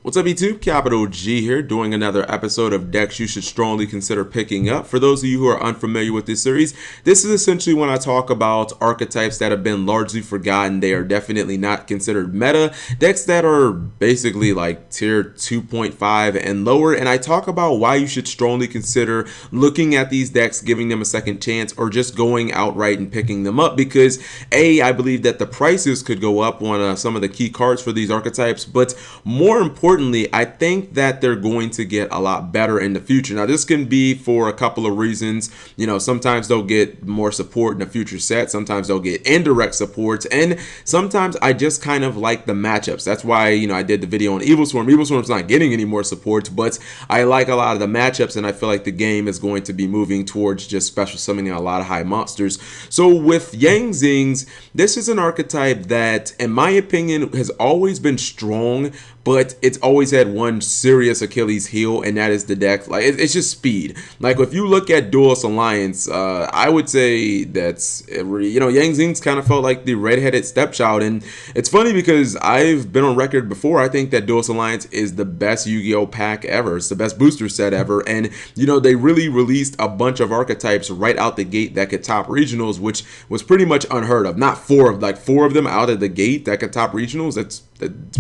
What's up YouTube, Capital G here, doing another episode of decks you should strongly consider picking up. For those of you who are unfamiliar with this series, this is essentially when I talk about archetypes that have been largely forgotten. They are definitely not considered meta, decks that are basically like tier 2.5 and lower, and I talk about why you should strongly consider looking at these decks, giving them a second chance, or just going outright and picking them up, because I believe that the prices could go up on some of the key cards for these archetypes, but more importantly, I think that they're going to get a lot better in the future. Now, this can be for a couple of reasons. You know, sometimes they'll get more support in the future set. Sometimes they'll get indirect supports. And sometimes I just kind of like the matchups. That's why, you know, I did the video on Evil Swarm. Evil Swarm's not getting any more support, but I like a lot of the matchups, and I feel like the game is going to be moving towards just special summoning a lot of high monsters. So with Yang Zings, this is an archetype that, in my opinion, has always been strong, but it's always had one serious Achilles heel, and that is the deck. Like, it's just speed. Like, if you look at Duelist Alliance, I would say that's, you know, Yang Zing's kind of felt like the redheaded stepchild. And it's funny because I've been on record before. I think that Duelist Alliance is the best Yu-Gi-Oh pack ever. It's the best booster set ever. And, you know, they really released a bunch of archetypes right out the gate that could top regionals, which was pretty much unheard of. Not four of them out of the gate that could top regionals. It's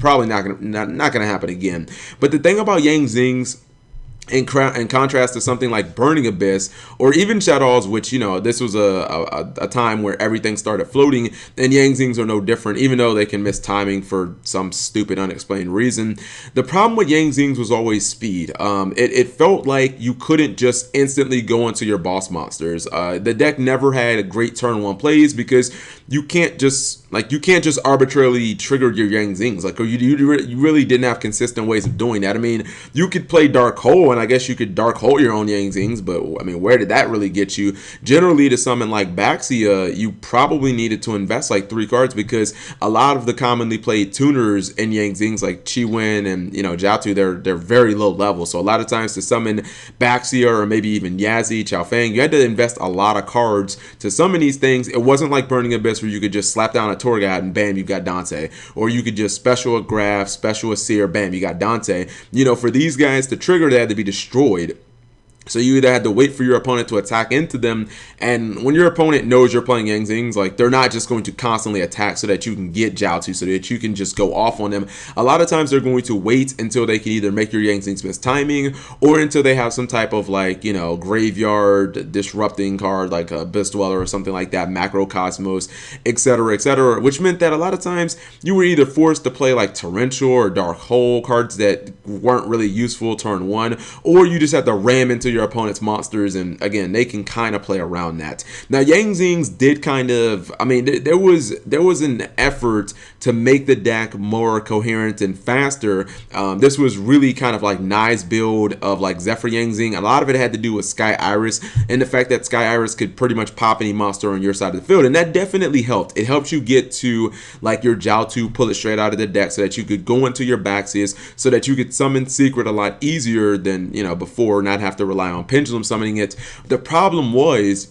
probably not gonna happen again. But the thing about Yang Zings, in contrast to something like Burning Abyss or even Shadows, which, you know, this was a time where everything started floating, and Yang Zings are no different, even though they can miss timing for some stupid unexplained reason. The problem with Yang Zings was always speed. It felt like you couldn't just instantly go into your boss monsters. The deck never had great turn one plays because you can't just arbitrarily trigger your Yang Zings. Like, you really didn't have consistent ways of doing that. I mean, you could play Dark Hole, and I guess you could Dark Hole your own Yang Zings, but I mean, where did that really get you? Generally, to summon like Baxia, you probably needed to invest like 3 cards, because a lot of the commonly played tuners in Yang Zings, like Chi-Wen and, you know, Jiaotu, they're very low level. So a lot of times to summon Baxia or maybe even Yazi, Chao Fang, you had to invest a lot of cards to summon these things. It wasn't like Burning Abyss where you could just slap down a Torghast and bam, you got Dante. Or you could just special a Graph, special a Seer, bam, you got Dante. You know, for these guys to trigger, they had to be destroyed. So you either had to wait for your opponent to attack into them, and when your opponent knows you're playing Yang Zings, like, they're not just going to constantly attack so that you can get Jiaotu, so that you can just go off on them. A lot of times they're going to wait until they can either make your Yang Zings miss timing, or until they have some type of, like, you know, graveyard disrupting card, like a Abyss Dweller or something like that, Macrocosmos, etc., which meant that a lot of times you were either forced to play like Torrential or Dark Hole, cards that weren't really useful turn one, or you just had to ram into your opponent's monsters, and again, they can kind of play around that. Now, Yang Zings did kind of, I mean, there was an effort to make the deck more coherent and faster. This was really kind of like Nye's build of like Zephyr Yang Zing. A lot of it had to do with Sky Iris and the fact that Sky Iris could pretty much pop any monster on your side of the field, and that definitely helped. It helped you get to like your Jiaotu, pull it straight out of the deck so that you could go into your Baxias, so that you could summon Secret a lot easier than, you know, before, not have to rely on Pendulum summoning it. The problem was,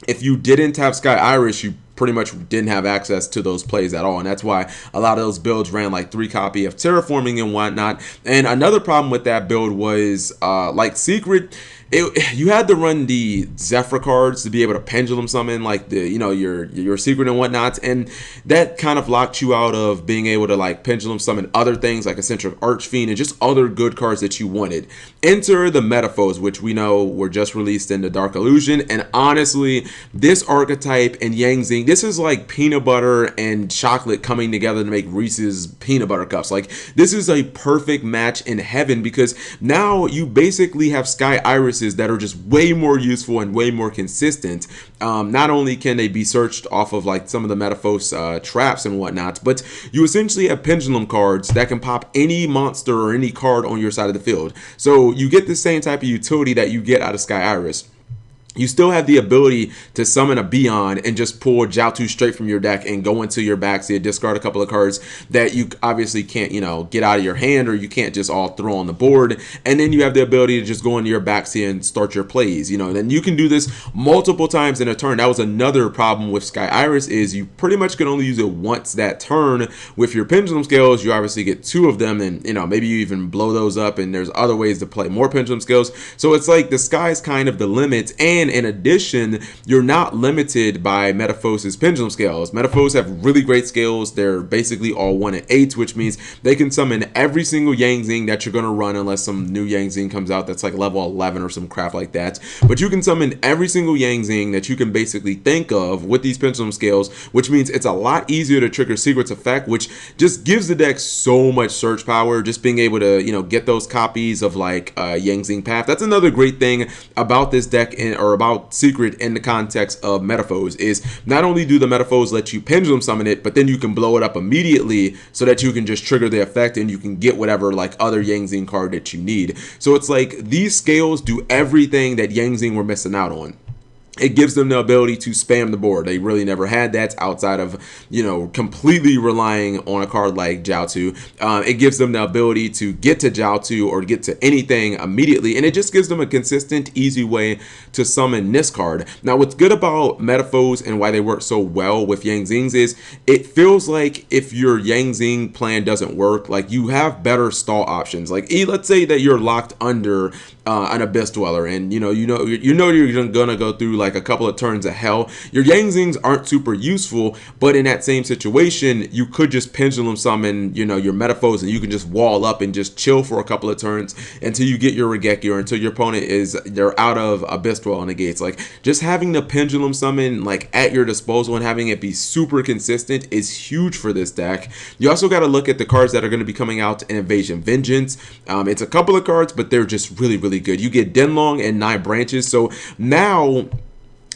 if you didn't have Sky Iris, you pretty much didn't have access to those plays at all, and that's why a lot of those builds ran like 3 copy of Terraforming and whatnot. And another problem with that build was like Secret, you had to run the Zephyr cards to be able to pendulum summon like the, you know, your Secret and whatnot, and that kind of locked you out of being able to like pendulum summon other things like Eccentric Archfiend and just other good cards that you wanted. Enter the Metaphos, which we know were just released in the Dark Illusion, and honestly, this archetype and Yang Zing, this is like peanut butter and chocolate coming together to make Reese's peanut butter cups. Like, this is a perfect match in heaven, because now you basically have Sky Irises that are just way more useful and way more consistent. Not only can they be searched off of like some of the Metaphos traps and whatnot, but you essentially have pendulum cards that can pop any monster or any card on your side of the field. So you get the same type of utility that you get out of Sky Iris. you still have the ability to summon a Beyond and just pull Jiaotu straight from your deck and go into your backseat, discard a couple of cards that you obviously can't, get out of your hand, or you can't just all throw on the board. And then you have the ability to just go into your backseat and start your plays. Then you can do this multiple times in a turn. That was another problem with Sky Iris, is you pretty much can only use it once that turn. With your Pendulum Scales, you obviously get 2 of them, and maybe you even blow those up, and there's other ways to play more Pendulum Scales. So it's like the sky's kind of the limit. And in addition, you're not limited by Metaphos' Pendulum Scales. Metaphos have really great scales. They're basically all 1 and 8, which means they can summon every single Yang Zing that you're going to run, unless some new Yang Zing comes out that's like level 11 or some crap like that. But you can summon every single Yang Zing that you can basically think of with these Pendulum Scales, which means it's a lot easier to trigger Secret's effect, which just gives the deck so much search power. Just being able to, get those copies of like Yang Zing Path. That's another great thing about this deck, or about Secret in the context of Metaphos, is not only do the Metaphos let you pendulum summon it, but then you can blow it up immediately so that you can just trigger the effect and you can get whatever like other Yang Zing card that you need. So it's like these scales do everything that Yang Zing were missing out on. It gives them the ability to spam the board. They really never had that outside of, completely relying on a card like Jiaotu. It gives them the ability to get to Jiaotu or get to anything immediately, and it just gives them a consistent, easy way to summon this card. Now, what's good about Metaphos and why they work so well with Yang Zings is it feels like if your Yang Zing plan doesn't work, like you have better stall options. Like, let's say that you're locked under an Abyss Dweller, and you're gonna go through like a couple of turns of hell. Your Yang Zings aren't super useful, but in that same situation, you could just pendulum summon, your Metaphos, and you can just wall up and just chill for a couple of turns until you get your Regeki, or until your opponent they're out of Abyss Dweller negates. Like, just having the pendulum summon like at your disposal and having it be super consistent is huge for this deck. You also got to look at the cards that are going to be coming out in Invasion Vengeance. It's a couple of cards, but they're just really, really good. You get Denlong and 9 branches. So now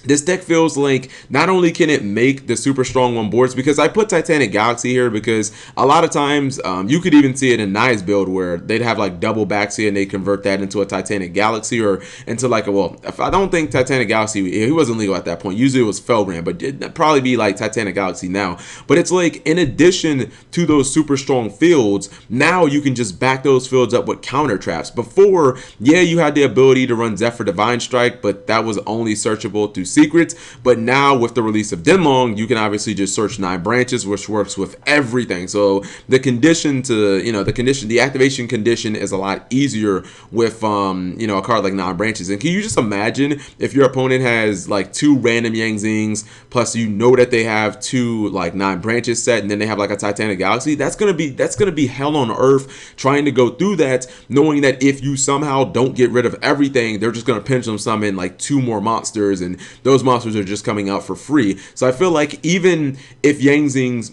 this deck feels like not only can it make the super strong on boards, because I put Titanic Galaxy here because a lot of times you could even see it in Nye's build where they'd have like double Baxia and they convert that into a Titanic Galaxy, or into like I don't think Titanic Galaxy, he wasn't legal at that point. Usually it was Felgrand, but it'd probably be like Titanic Galaxy now. But it's like, in addition to those super strong fields, now you can just back those fields up with counter traps. Before, yeah, you had the ability to run Zephyr Divine Strike, but that was only searchable through secrets. But now with the release of Denlong, you can obviously just search 9 branches, which works with everything. So the condition to, the activation condition is a lot easier with, a card like 9 branches. And can you just imagine if your opponent has like 2 random Yang Zings, plus that they have 2 like 9 branches set, and then they have like a Titanic Galaxy? That's gonna be hell on earth trying to go through that, knowing that if you somehow don't get rid of everything, they're just gonna pendulum summon like 2 more monsters, and those monsters are just coming out for free. So I feel like even if Yang Zings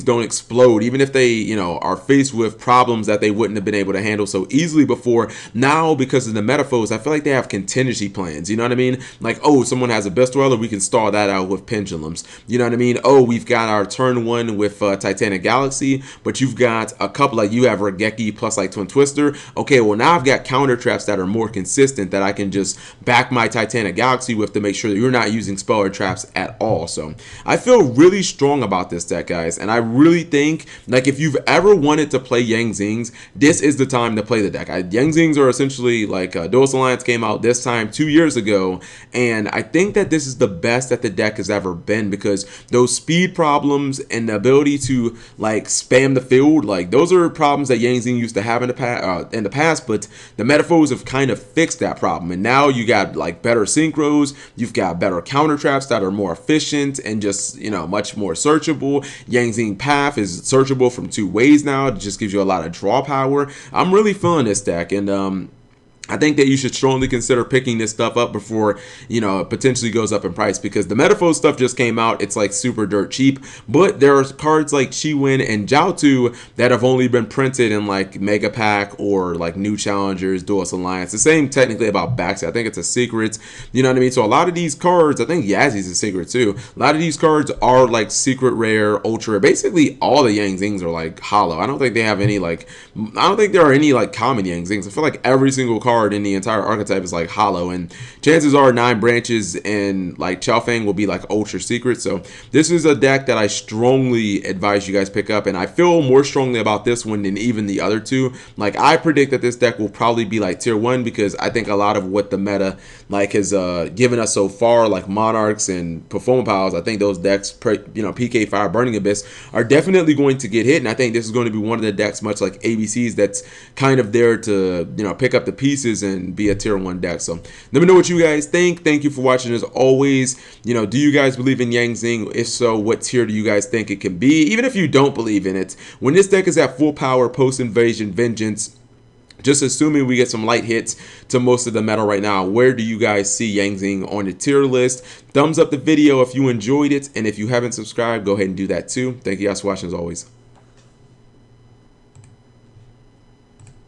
don't explode, even if they, are faced with problems that they wouldn't have been able to handle so easily before, now because of the Metaphos, I feel like they have contingency plans. You know what I mean? Like, oh, someone has a Abyss Dweller, we can stall that out with pendulums. You know what I mean? Oh, we've got our turn 1 with Titanic Galaxy, but you've got a couple, like you have Regeki plus like Twin Twister. Okay, well now I've got counter traps that are more consistent that I can just back my Titanic Galaxy with to make sure that you're not using speller traps at all. So I feel really strong about this deck, guys, and I really think, like, if you've ever wanted to play Yang Zings, this is the time to play the deck. Yang Zings are essentially like Duelist Alliance came out this time 2 years ago, and I think that this is the best that the deck has ever been, because those speed problems and the ability to like spam the field, like those are problems that Yang Zing used to have in the past, but the Metaphors have kind of fixed that problem, and now you got like better synchros, you've got better counter traps that are more efficient and just much more searchable. Yang Zing Path is searchable from 2 ways now. It just gives you a lot of draw power. I'm really feeling this deck, and I think that you should strongly consider picking this stuff up before, it potentially goes up in price, because the Metaphos stuff just came out. It's like super dirt cheap, but there are cards like Chiwen and Jiaotu that have only been printed in like Mega Pack or like New Challengers, Duelist Alliance. The same technically about Baxi. I think it's a secret. You know what I mean? So a lot of these cards, I think Yazzy's a secret too. A lot of these cards are like secret rare, ultra rare. Basically all the Yang Zings are like hollow. I don't think they have any I don't think there are any like common Yang Zings. I feel like every single card card in the entire archetype is like hollow, and chances are 9 branches and like Chaofeng will be like ultra secret. So this is a deck that I strongly advise you guys pick up, and I feel more strongly about this one than even the other two. Like, I predict that this deck will probably be like tier 1, because I think a lot of what the meta like has given us so far, like Monarchs and Performance Powers, I think those decks, PK Fire, Burning Abyss, are definitely going to get hit, and I think this is going to be one of the decks, much like ABCs, that's kind of there to pick up the pieces and be a tier 1 deck. So let me know what you guys think. Thank you for watching. As always, do you guys believe in Yang Zing? If so, what tier do you guys think it can be? Even if you don't believe in it, when this deck is at full power, post invasion vengeance, just assuming we get some light hits to most of the meta right now, where do you guys see Yang Zing on the tier list? Thumbs up the video if you enjoyed it, and if you haven't subscribed, go ahead and do that too. Thank you guys for watching as always.